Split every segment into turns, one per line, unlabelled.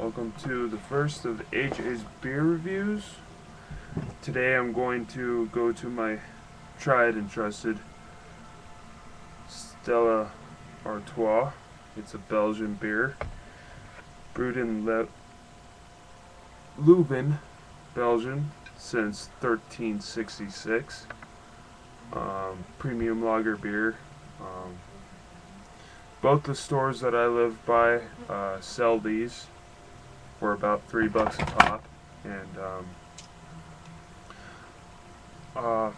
Welcome to the first of AJ's beer reviews. Today I'm going to go to my tried and trusted Stella Artois. It's a Belgian beer brewed in Leuven, Belgium since 1366. Premium lager beer. Both the stores that I live by sell these for about $3 a pop, and I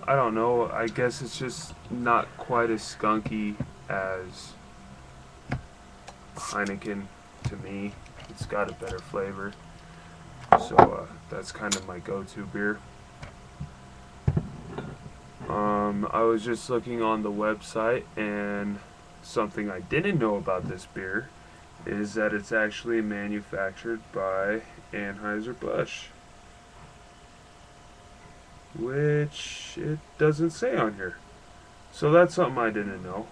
don't know. I guess it's just not quite as skunky as Heineken to me. It's got a better flavor, so that's kind of my go-to beer. I was just looking on the website, and something I didn't know about this beer is that it's actually manufactured by Anheuser-Busch, which it doesn't say on here. So that's something I didn't know.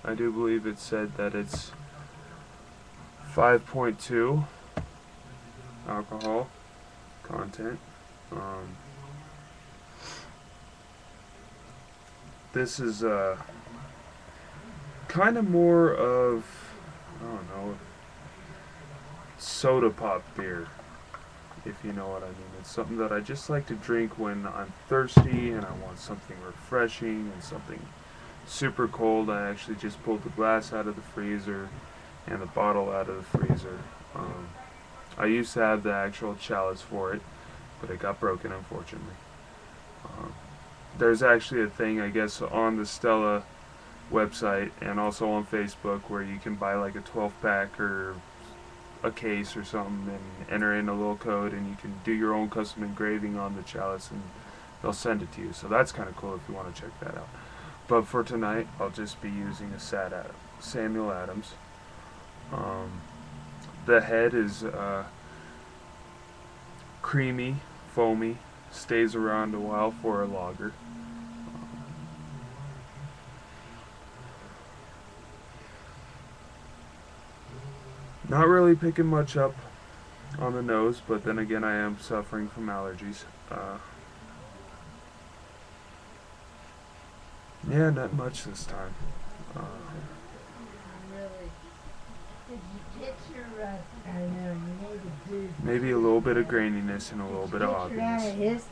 I do believe it said that it's 5.2 alcohol content. This is kind of more of, I don't know, soda pop beer, if you know what I mean. It's something that I just like to drink when I'm thirsty and I want something refreshing and something super cold. I actually just pulled the glass out of the freezer and the bottle out of the freezer. I used to have the actual chalice for it, but it got broken, unfortunately. There's actually a thing, I guess, on the Stella website and also on Facebook where you can buy like a 12-pack or a case or something and enter in a little code, and you can do your own custom engraving on the chalice and they'll send it to you. So that's kind of cool if you want to check that out. But for tonight, I'll just be using a Samuel Adams. The head is creamy, foamy, stays around a while for a lager. Not really picking much up on the nose, but then again I am suffering from allergies. Yeah, not much this time. Maybe a little bit of graininess and a little bit of hoppiness.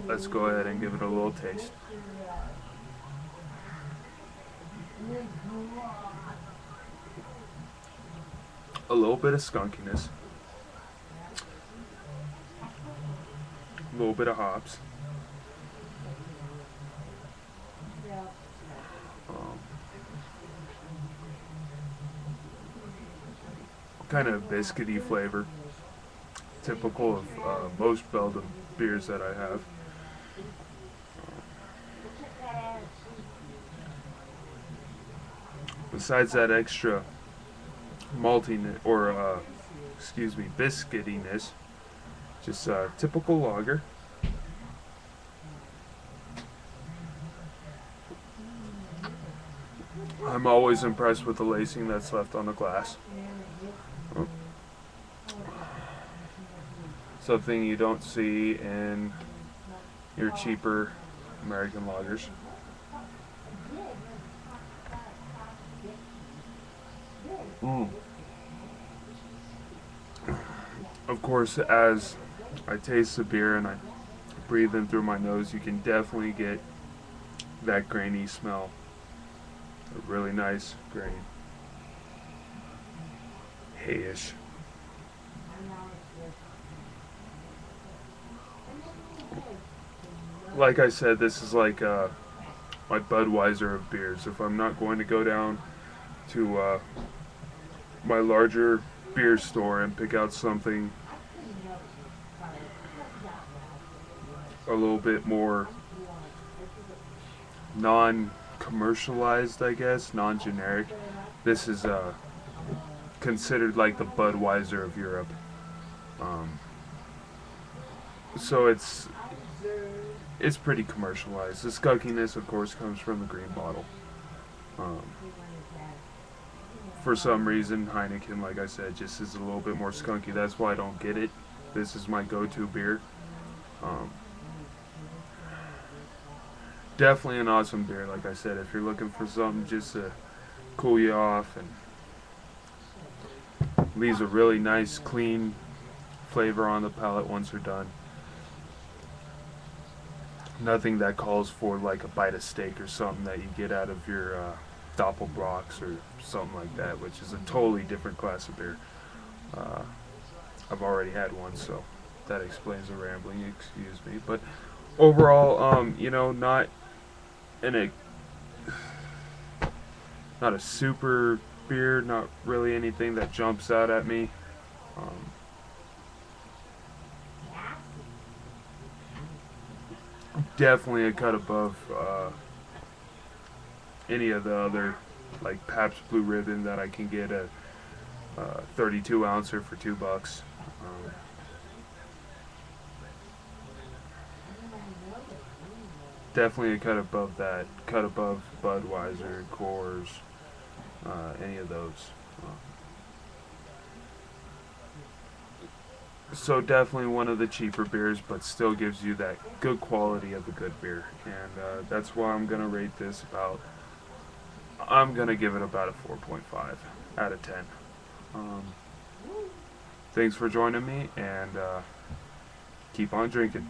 Let's go ahead and give it a little taste. A little bit of skunkiness, a little bit of hops, kind of biscuity flavor, typical of most Belgian beers that I have. Besides that extra maltiness, or biscuitiness, just typical lager. I'm always impressed with the lacing that's left on the glass. Something you don't see in your cheaper American lagers. Of course, as I taste the beer and I breathe in through my nose, you can definitely get that grainy smell. A really nice grain. Hayish. Like I said, this is like my Budweiser of beers. If I'm not going to go down to my larger beer store and pick out something a little bit more non-commercialized, I guess, non-generic, this is considered like the Budweiser of Europe. So it's pretty commercialized. The skunkiness, of course, comes from the green bottle. for some reason, Heineken, like I said, just is a little bit more skunky. That's why I don't get it. This is my go-to beer. Um, Definitely an awesome beer, like I said. If you're looking for something just to cool you off, and leaves a really nice, clean flavor on the palate once you're done. Nothing that calls for like a bite of steak or something that you get out of your Doppelbrocks or something like that, which is a totally different class of beer. Uh, I've already had one, so that explains the rambling. Excuse me, but overall, in a not a super beer, not really anything that jumps out at me. Um, Definitely a cut above any of the other, like Pabst Blue Ribbon that I can get a 32 ouncer for $2. Definitely a cut above that, cut above Budweiser, Coors, any of those. So definitely one of the cheaper beers, but still gives you that good quality of a good beer, and that's why I'm gonna rate this about. I'm gonna give it about a 4.5 out of 10. Um, Thanks for joining me, and keep on drinking.